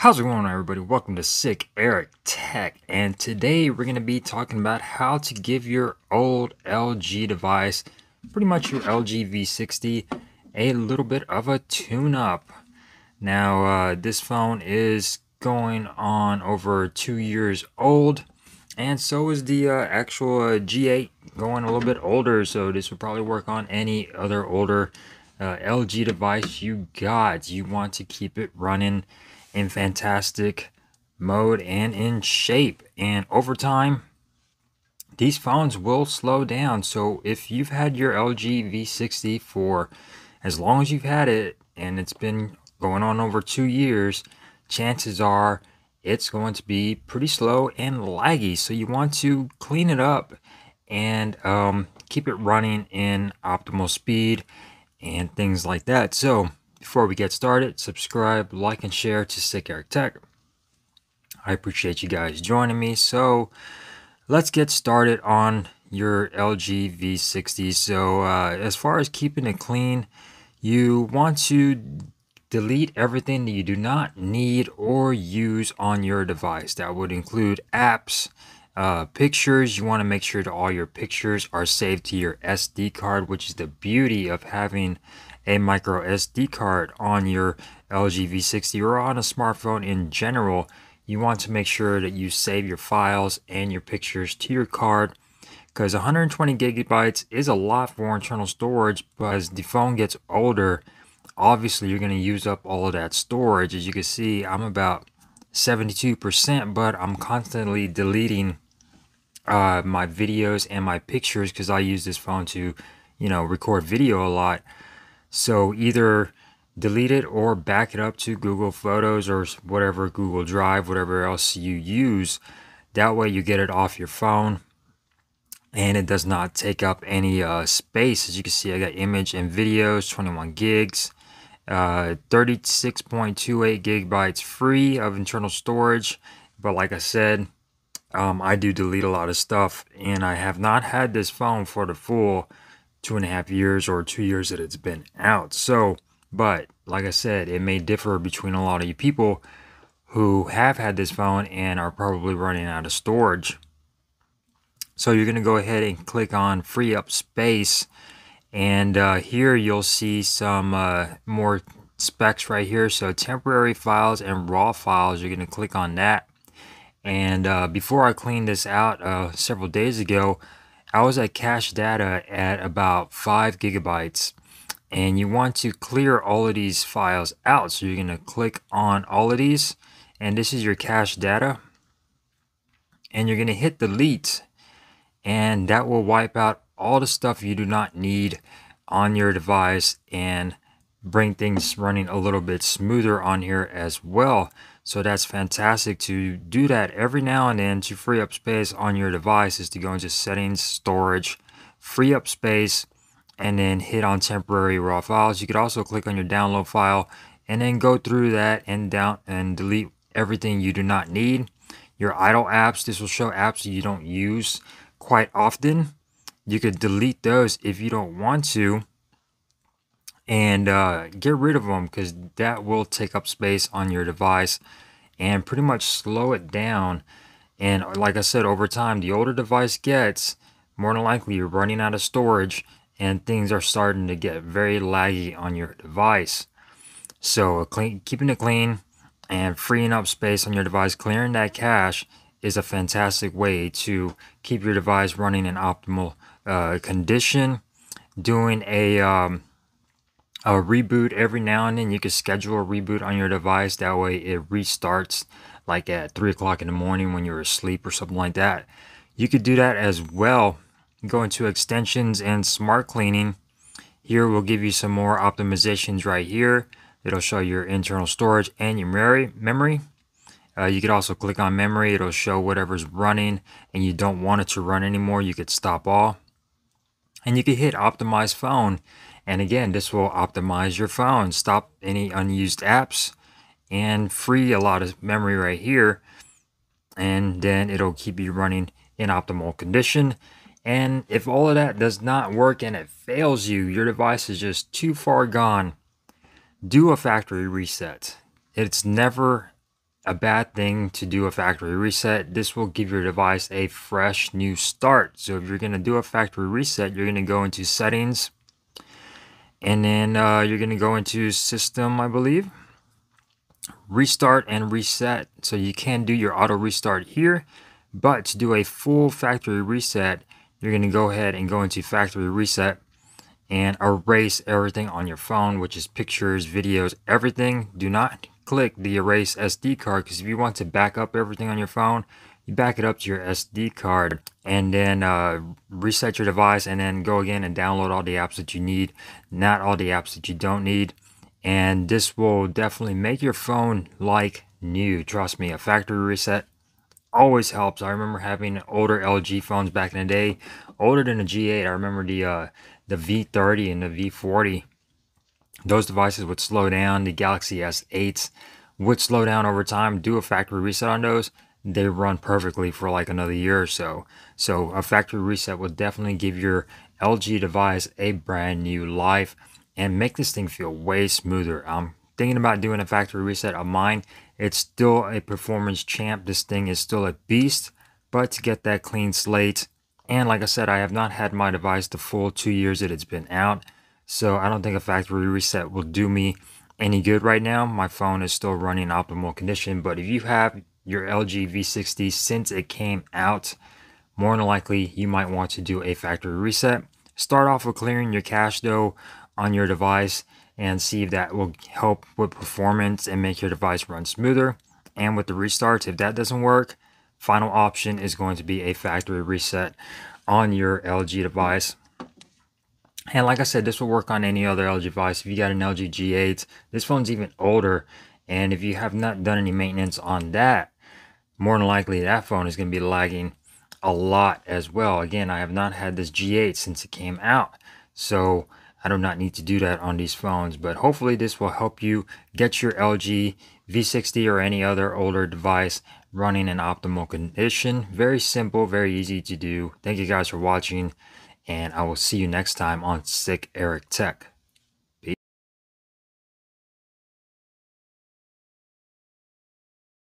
How's it going, everybody? Welcome to Sick Eric Tech, and today we're going to be talking about how to give your old LG device, pretty much your LG V60, a little bit of a tune-up. Now, this phone is going on over 2 years old, and so is the actual G8 going a little bit older, so this would probably work on any other older LG device you got. You want to keep it running in fantastic mode and in shape, and over time these phones will slow down. So if you've had your LG V60 for as long as you've had it and it's been going on over 2 years, chances are it's going to be pretty slow and laggy. So you want to clean it up and keep it running in optimal speed and things like that. So before we get started, subscribe, like, and share to Sick Eric Tech. I appreciate you guys joining me. So let's get started on your LG V60. So as far as keeping it clean, you want to delete everything that you do not need or use on your device. That would include apps, pictures. You want to make sure that all your pictures are saved to your SD card, which is the beauty of having a micro SD card on your LG V60 or on a smartphone in general. You want to make sure that you save your files and your pictures to your card, because 120 gigabytes is a lot for internal storage. But as the phone gets older, obviously you're going to use up all of that storage. As you can see, I'm about 72%, but I'm constantly deleting my videos and my pictures because I use this phone to, record video a lot. So either delete it or back it up to Google Photos or whatever, Google Drive, whatever else you use. That way you get it off your phone and it does not take up any space. As you can see, I got image and videos, 21 gigs, 36.28 gigabytes free of internal storage. But like I said, I do delete a lot of stuff, and I have not had this phone for the full 2.5 years or 2 years that it's been out. So, but like I said, it may differ between a lot of you people who have had this phone and are probably running out of storage. So you're going to go ahead and click on free up space, and here you'll see some more specs right here. So temporary files and raw files, you're going to click on that. And before I cleaned this out several days ago, I was at cache data at about 5 gigabytes. And you want to clear all of these files out. So you're going to click on all of these. And this is your cache data. And you're going to hit delete. And that will wipe out all the stuff you do not need on your device and bring things running a little bit smoother on here as well. So that's fantastic to do that every now and then to free up space on your device, is to go into settings, storage, free up space, and then hit on temporary raw files. You could also click on your download file and then go through that and delete everything you do not need. Your idle apps, this will show apps you don't use quite often. You could delete those if you don't want to, and get rid of them, because that will take up space on your device and pretty much slow it down. And like I said, over time, the older device gets, more than likely you're running out of storage and things are starting to get very laggy on your device. So keeping it clean and freeing up space on your device, clearing that cache, is a fantastic way to keep your device running in optimal condition. Doing a reboot every now and then. You can schedule a reboot on your device. That way it restarts like at 3 o'clock in the morning when you're asleep or something like that. You could do that as well. Go into extensions and smart cleaning. Here we'll give you some more optimizations right here. It'll show your internal storage and your memory. You could also click on memory. It'll show whatever's running and you don't want it to run anymore. You could stop all. And you can hit optimize phone. And again, this will optimize your phone, stop any unused apps, and free a lot of memory right here. And then it'll keep you running in optimal condition. And if all of that does not work and it fails you, your device is just too far gone, do a factory reset. It's never a bad thing to do a factory reset. This will give your device a fresh new start. So if you're going to do a factory reset, you're going to go into settings, and then you're going to go into system, I believe, restart and reset. So you can do your auto restart here, but to do a full factory reset, you're going to go ahead and go into factory reset and erase everything on your phone, which is pictures, videos, everything. Do not click the erase SD card, because if you want to back up everything on your phone, you back it up to your SD card and then reset your device, and then go again and download all the apps that you need, not all the apps that you don't need. And this will definitely make your phone like new. Trust me, a factory reset always helps. I remember having older LG phones back in the day, older than the G8. I remember the V30 and the V40. Those devices would slow down. The Galaxy S8s would slow down over time. Do a factory reset on those, they run perfectly for like another year or so. So a factory reset will definitely give your LG device a brand new life and make this thing feel way smoother. I'm thinking about doing a factory reset on mine. It's still a performance champ. This thing is still a beast, but to get that clean slate, and like I said, I have not had my device the full 2 years that it's been out, so I don't think a factory reset will do me any good right now. My phone is still running in optimal condition, but if you have your LG V60 since it came out, more than likely you might want to do a factory reset. Start off with clearing your cache though on your device and see if that will help with performance and make your device run smoother. And with the restarts, if that doesn't work, final option is going to be a factory reset on your LG device. And like I said, this will work on any other LG device. If you got an LG G8, this phone's even older, and if you have not done any maintenance on that, more than likely that phone is going to be lagging a lot as well. Again, I have not had this G8 since it came out, so I do not need to do that on these phones. But hopefully this will help you get your LG V60 or any other older device running in optimal condition. Very simple, very easy to do. Thank you guys for watching, and I will see you next time on Sick Eric Tech.